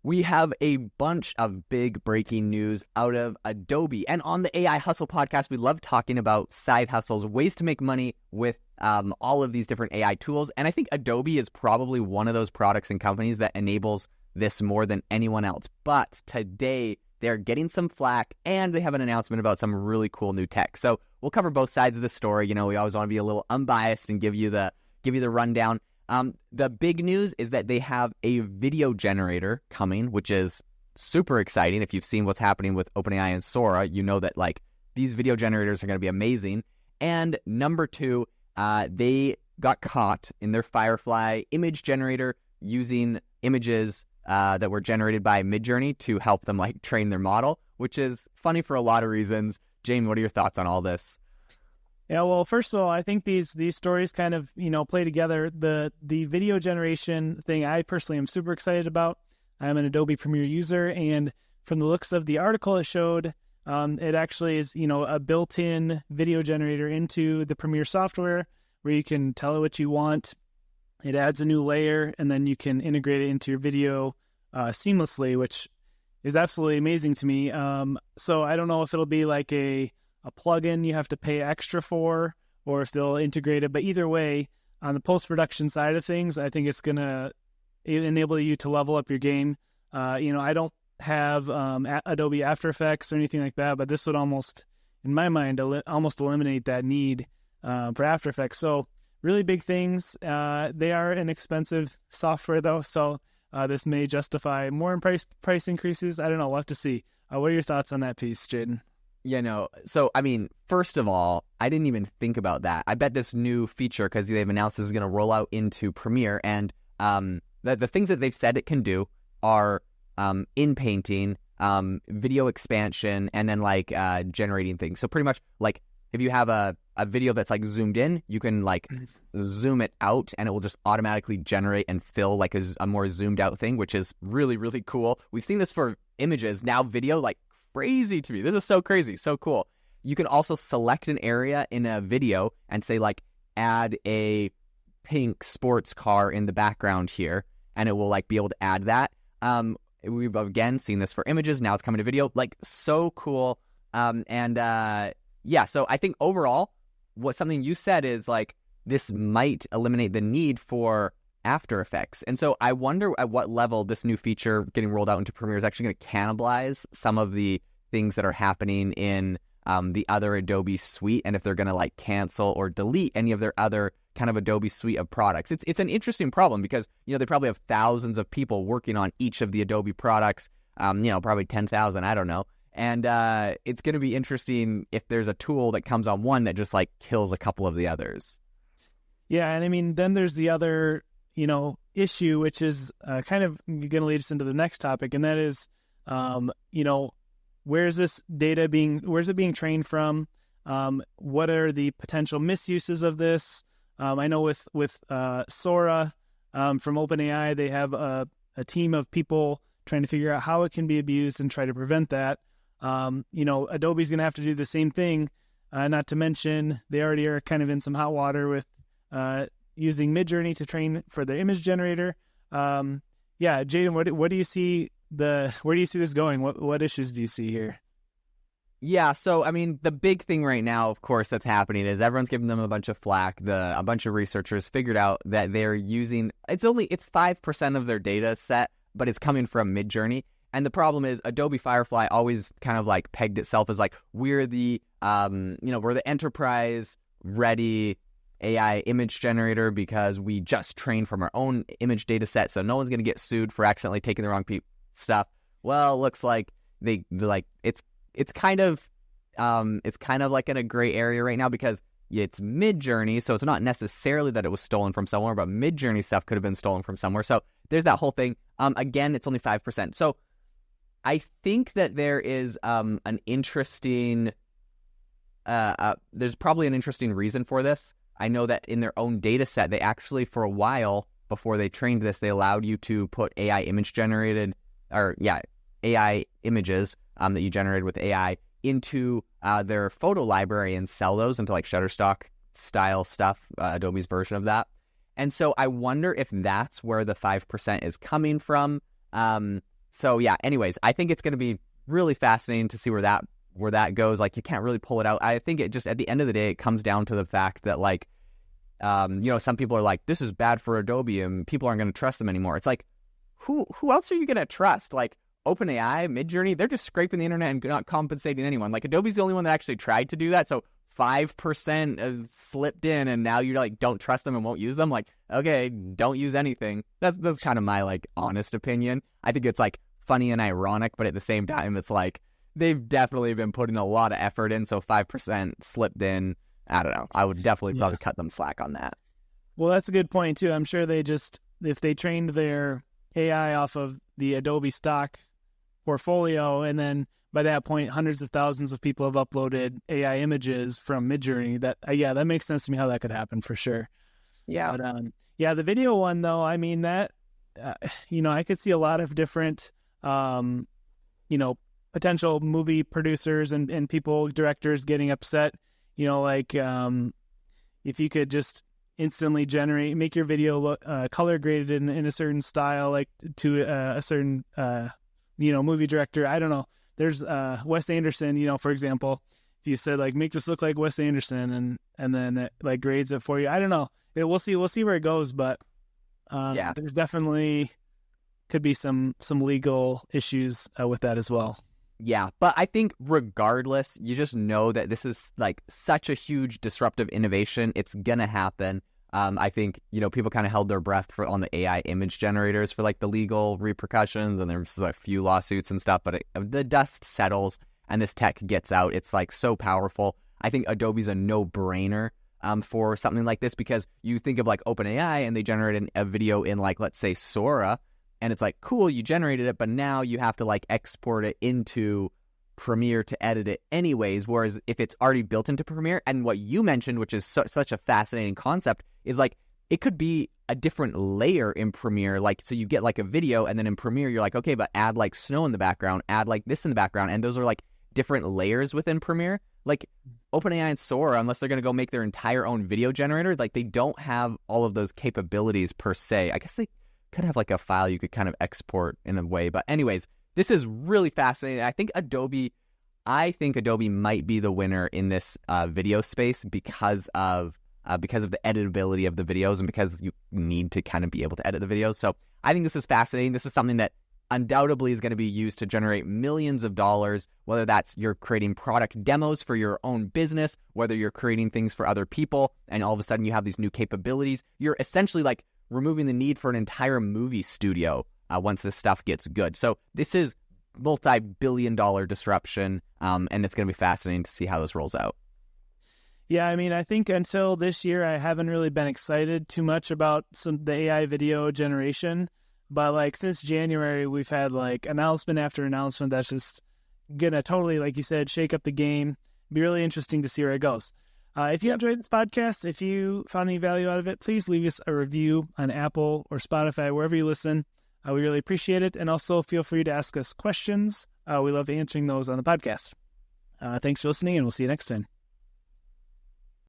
We have a bunch of big breaking news out of Adobe. And on the AI Hustle podcast, we love talking about side hustles, ways to make money with all of these different AI tools. And I think Adobe is probably one of those products and companies that enables this more than anyone else. But today, they're getting some flack, and they have an announcement about some really cool new tech. So we'll cover both sides of the story. You know, we always want to be a little unbiased and give you the rundown. The big news is that they have a video generator coming, which is super exciting. If you've seen what's happening with OpenAI and Sora, you know that like these video generators are going to be amazing. And number two, they got caught in their Firefly image generator using images that were generated by Midjourney to help them like train their model, which is funny for a lot of reasons. Jamie, what are your thoughts on all this? Yeah, well, first of all, I think these stories kind of, play together. The video generation thing, I personally am super excited about. I'm an Adobe Premiere user, and from the looks of the article it showed, it actually is, a built-in video generator into the Premiere software where you can tell it what you want. It adds a new layer, and then you can integrate it into your video seamlessly, which is absolutely amazing to me. So I don't know if it'll be like a plugin you have to pay extra for, or if they'll integrate it. But either way, on the post-production side of things, I think it's going to enable you to level up your game. I don't have Adobe After Effects or anything like that, but this would almost, in my mind, almost eliminate that need for After Effects. So really big things. They are an expensive software, though, so this may justify more in price increases. I don't know. We'll have to see. What are your thoughts on that piece, Jaden? So, I mean, first of all, I didn't even think about that. I bet this new feature, because they've announced this is going to roll out into Premiere, and the things that they've said it can do are in painting, video expansion, and then like generating things. So pretty much like if you have a video that's like zoomed in, you can like zoom it out, and it will just automatically generate and fill like a more zoomed out thing, which is really, really cool. We've seen this for images, now video, like crazy to me. This is so crazy, so cool. You can also select an area in a video and say like add a pink sports car in the background here, and it will like be able to add that. We've again seen this for images, now it's coming to video, like so cool. So I think overall what something you said is like this might eliminate the need for After Effects. And so I wonder at what level this new feature getting rolled out into Premiere is actually going to cannibalize some of the things that are happening in the other Adobe suite, and if they're going to like cancel or delete any of their other kind of Adobe suite of products. It's an interesting problem because, they probably have thousands of people working on each of the Adobe products, probably 10,000, I don't know. And it's going to be interesting if there's a tool that comes on one that just like kills a couple of the others. Yeah, and I mean, then there's the other issue, which is kind of going to lead us into the next topic, and that is, where's this data where's it being trained from? What are the potential misuses of this? I know with Sora from OpenAI, they have a team of people trying to figure out how it can be abused and try to prevent that. Adobe's going to have to do the same thing, not to mention they already are kind of in some hot water with using Midjourney to train for their image generator. Jaden, where do you see this going? What issues do you see here? Yeah, so I mean, the big thing right now, of course, that's happening is everyone's giving them a bunch of flack. A bunch of researchers figured out that they're using it's 5% of their data set, but it's coming from Midjourney. And the problem is Adobe Firefly always kind of like pegged itself as like we're the enterprise ready AI image generator because we just train from our own image data set, so no one's going to get sued for accidentally taking the wrong stuff. Well, it looks like they're like it's kind of like in a gray area right now because it's Midjourney, so it's not necessarily that it was stolen from somewhere, but Midjourney stuff could have been stolen from somewhere. So there's that whole thing. Again, it's only 5%. So I think that there is an interesting there's probably an interesting reason for this. I know that in their own data set, they actually, for a while before they trained this, they allowed you to put AI images that you generated with AI into their photo library and sell those into like Shutterstock style stuff, Adobe's version of that. And so I wonder if that's where the 5% is coming from. So yeah, anyways, I think it's going to be really fascinating to see where that goes. Like, you can't really pull it out. I think it just, at the end of the day, it comes down to the fact that, like, some people are like, this is bad for Adobe and people aren't going to trust them anymore. It's like, who else are you going to trust? Like, OpenAI, Midjourney, they're just scraping the internet and not compensating anyone. Like, Adobe's the only one that actually tried to do that. So 5% slipped in, and now you're like, don't trust them and won't use them. Like, okay, don't use anything. That's kind of my, like, honest opinion. I think it's, like, funny and ironic, but at the same time, it's like, they've definitely been putting a lot of effort in. So 5% slipped in. I don't know. I would definitely probably cut them slack on that. Well, that's a good point too. I'm sure if they trained their AI off of the Adobe stock portfolio, and then by that point, hundreds of thousands of people have uploaded AI images from Midjourney. That makes sense to me how that could happen for sure. Yeah. But, the video one though, I mean that, I could see a lot of different, potential movie producers and people, directors getting upset. If you could just instantly make your video look color graded in a certain style, like to a certain movie director. I don't know. There's Wes Anderson, for example. If you said, like, make this look like Wes Anderson, and then it, like, grades it for you. I don't know. We'll see where it goes, but there's definitely could be some legal issues with that as well. Yeah, but I think regardless, you just know that this is, like, such a huge disruptive innovation. It's gonna happen. I think, people kind of held their breath on the AI image generators for, like, the legal repercussions, and there's a few lawsuits and stuff, but the dust settles and this tech gets out. It's, like, so powerful. I think Adobe's a no-brainer for something like this, because you think of, like, OpenAI, and they generated a video in, like, let's say Sora, and it's like, cool, you generated it, but now you have to, like, export it into Premiere to edit it anyways. Whereas if it's already built into Premiere, and what you mentioned, which is such a fascinating concept, is, like, it could be a different layer in Premiere. Like, so you get, like, a video, and then in Premiere, you're like, okay, but add, like, snow in the background, add, like, this in the background. And those are, like, different layers within Premiere. Like, OpenAI and Sora, unless they're going to go make their entire own video generator, like, they don't have all of those capabilities per se. I guess they could have, like, a file you could kind of export in a way. But anyways, this is really fascinating. I think Adobe might be the winner in this video space because of the editability of the videos, and because you need to kind of be able to edit the videos. So I think this is fascinating. This is something that undoubtedly is going to be used to generate millions of dollars, whether that's you're creating product demos for your own business, whether you're creating things for other people, and all of a sudden you have these new capabilities. You're essentially, like, removing the need for an entire movie studio once this stuff gets good. So this is multi-billion-dollar disruption, and it's going to be fascinating to see how this rolls out. Yeah, I mean, I think until this year, I haven't really been excited too much about the AI video generation. But, like, since January, we've had, like, announcement after announcement that's just going to totally, like you said, shake up the game. Be really interesting to see where it goes. If you enjoyed this podcast, if you found any value out of it, please leave us a review on Apple or Spotify, wherever you listen. We really appreciate it. And also feel free to ask us questions. We love answering those on the podcast. Thanks for listening, and we'll see you next time.